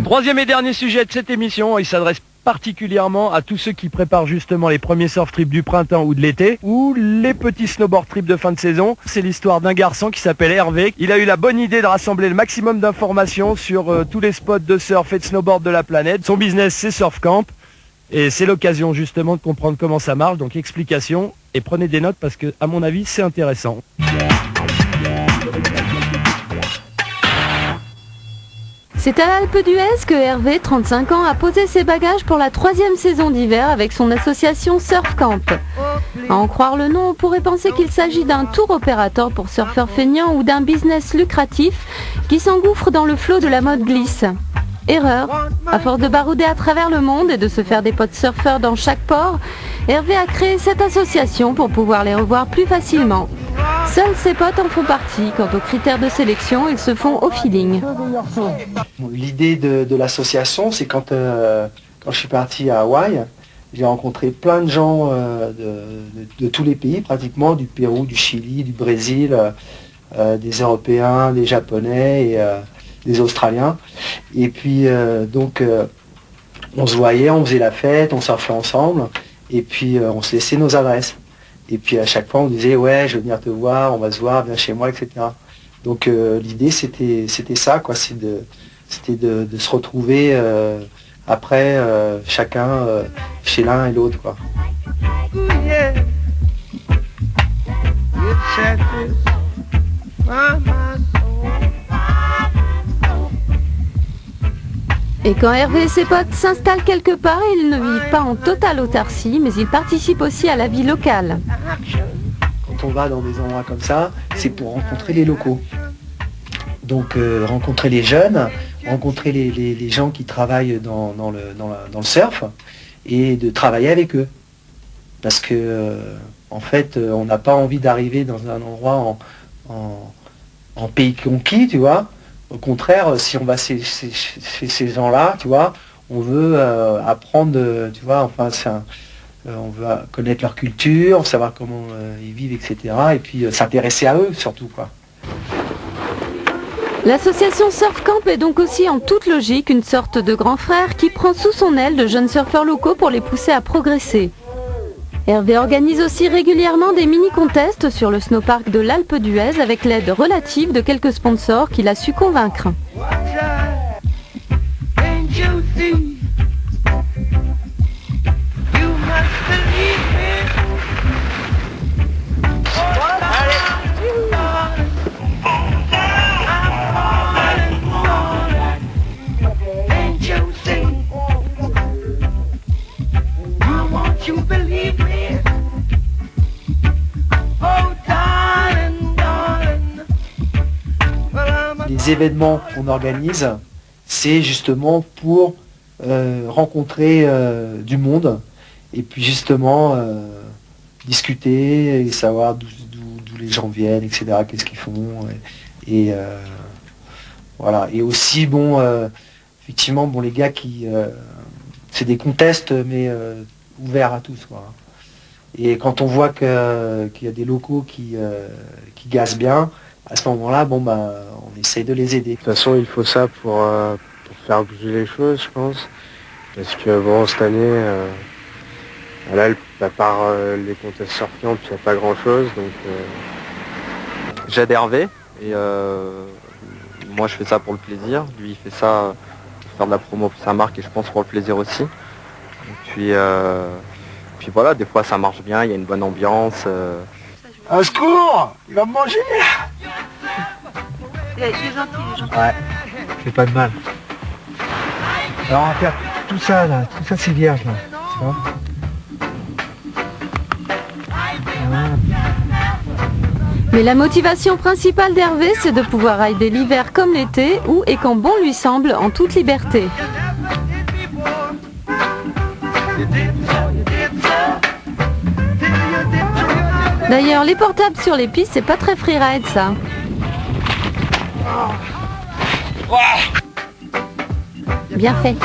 Troisième et dernier sujet de cette émission, il s'adresse particulièrement à tous ceux qui préparent justement les premiers surf trips du printemps ou de l'été, ou les petits snowboard trips de fin de saison. C'est l'histoire d'un garçon qui s'appelle Hervé. Il a eu la bonne idée de rassembler le maximum d'informations sur tous les spots de surf et de snowboard de la planète. Son business, c'est Surf Camp. Et c'est l'occasion justement de comprendre comment ça marche, donc explication, et prenez des notes parce que, à mon avis, c'est intéressant. C'est à l'Alpe d'Huez que Hervé, 35 ans, a posé ses bagages pour la 3e saison d'hiver avec son association Surf Camp. À en croire le nom, on pourrait penser qu'il s'agit d'un tour opérateur pour surfeurs feignants ou d'un business lucratif qui s'engouffre dans le flot de la mode glisse. Erreur. À force de barouder à travers le monde et de se faire des potes surfeurs dans chaque port, Hervé a créé cette association pour pouvoir les revoir plus facilement. Seuls ses potes en font partie. Quant aux critères de sélection, ils se font au feeling. L'idée de l'association, c'est quand je suis parti à Hawaï, j'ai rencontré plein de gens de tous les pays, pratiquement, du Pérou, du Chili, du Brésil, des Européens, des Japonais et des Australiens. Et puis on se voyait, on faisait la fête, on surfait ensemble, et puis on se laissait nos adresses. Et puis à chaque fois on disait ouais, je vais venir te voir, on va se voir, viens chez moi, etc. Donc l'idée c'était ça, quoi, c'était de se retrouver après chacun chez l'un et l'autre, quoi. Et quand Hervé et ses potes s'installent quelque part, ils ne vivent pas en totale autarcie, mais ils participent aussi à la vie locale. Quand on va dans des endroits comme ça, c'est pour rencontrer les locaux. Donc rencontrer les jeunes, rencontrer les gens qui travaillent dans le surf et de travailler avec eux. Parce que en fait, on n'a pas envie d'arriver dans un endroit en pays conquis, tu vois. Au contraire, si on va chez ces gens-là, tu vois, on veut apprendre, tu vois, enfin, on veut connaître leur culture, savoir comment ils vivent, etc. Et puis s'intéresser à eux surtout, quoi. L'association Surf Camp est donc aussi en toute logique une sorte de grand frère qui prend sous son aile de jeunes surfeurs locaux pour les pousser à progresser. Hervé organise aussi régulièrement des mini-contests sur le snowpark de l'Alpe d'Huez avec l'aide relative de quelques sponsors qu'il a su convaincre. Les événements qu'on organise, c'est justement pour rencontrer du monde et puis justement discuter et savoir d'où les gens viennent, etc., qu'est-ce qu'ils font. Et voilà. Et aussi, bon, effectivement, bon, les gars c'est des contests, mais ouverts à tous, quoi. Et quand on voit qu'il y a des locaux qui gazent bien, à ce moment-là, bon, bah, on essaye de les aider. De toute façon, il faut ça pour faire bouger les choses, je pense. Parce que bon, cette année, à l'Alpe, à part les contests surfants, il n'y a pas grand-chose. Donc, j'aide Hervé et moi je fais ça pour le plaisir. Lui il fait ça pour faire de la promo pour sa marque et je pense pour le plaisir aussi. Et puis voilà, des fois ça marche bien, il y a une bonne ambiance. Un secours, il va me manger. Il est gentil. Ouais, c'est pas de mal. Alors on va faire tout ça là, tout ça c'est vierge là. Tu vois. Mais la motivation principale d'Hervé, c'est de pouvoir rider l'hiver comme l'été, où et quand bon lui semble, en toute liberté. D'ailleurs, les portables sur les pistes, c'est pas très freeride ça. Bien fait.